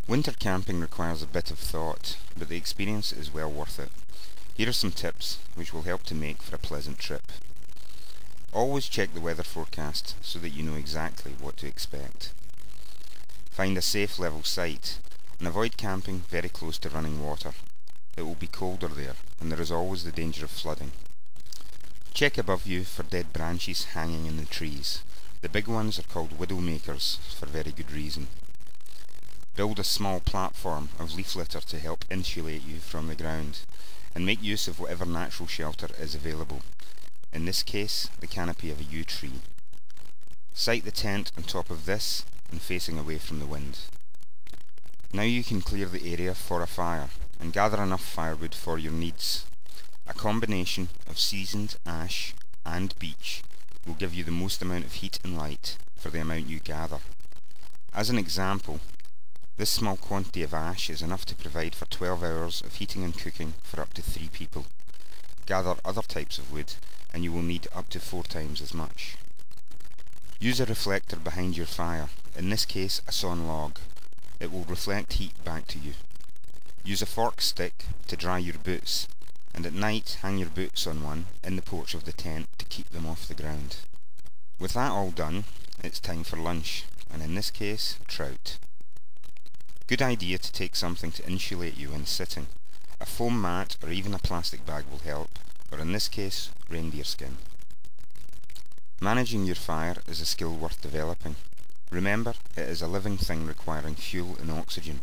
Winter camping requires a bit of thought, but the experience is well worth it. Here are some tips which will help to make for a pleasant trip. Always check the weather forecast so that you know exactly what to expect. Find a safe level site and avoid camping very close to running water. It will be colder there and there is always the danger of flooding. Check above you for dead branches hanging in the trees. The big ones are called widow makers for very good reason. Build a small platform of leaf litter to help insulate you from the ground, and make use of whatever natural shelter is available, in this case the canopy of a yew tree. Site the tent on top of this and facing away from the wind. Now you can clear the area for a fire and gather enough firewood for your needs. A combination of seasoned ash and beech will give you the most amount of heat and light for the amount you gather. As an example, this small quantity of ash is enough to provide for 12 hours of heating and cooking for up to 3 people. Gather other types of wood and you will need up to 4 times as much. Use a reflector behind your fire, in this case a sawn log. It will reflect heat back to you. Use a fork stick to dry your boots, and at night hang your boots on one in the porch of the tent to keep them off the ground. With that all done, it's time for lunch, and in this case, trout. Good idea to take something to insulate you when sitting. A foam mat or even a plastic bag will help, or in this case, reindeer skin. Managing your fire is a skill worth developing. Remember, it is a living thing requiring fuel and oxygen,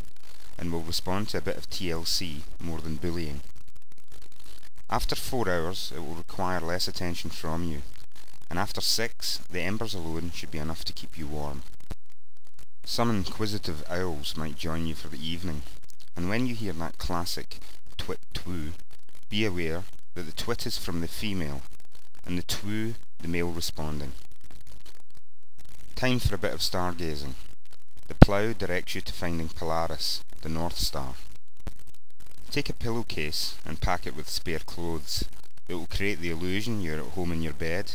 and will respond to a bit of TLC more than bullying. After 4 hours, it will require less attention from you, and after 6, the embers alone should be enough to keep you warm. Some inquisitive owls might join you for the evening, and when you hear that classic twit-twoo, be aware that the twit is from the female, and the twoo the male responding. Time for a bit of stargazing. The plough directs you to finding Polaris, the North Star. Take a pillowcase and pack it with spare clothes. It will create the illusion you're at home in your bed,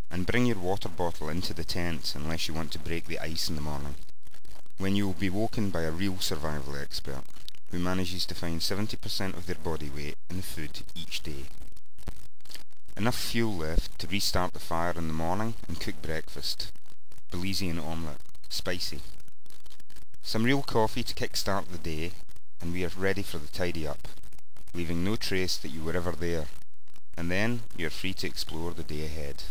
and bring your water bottle into the tent unless you want to break the ice in the morning, when you will be woken by a real survival expert, who manages to find 70% of their body weight in food each day. Enough fuel left to restart the fire in the morning and cook breakfast. Belizean omelette, spicy. Some real coffee to kick-start the day, and we are ready for the tidy up, leaving no trace that you were ever there, and then you are free to explore the day ahead.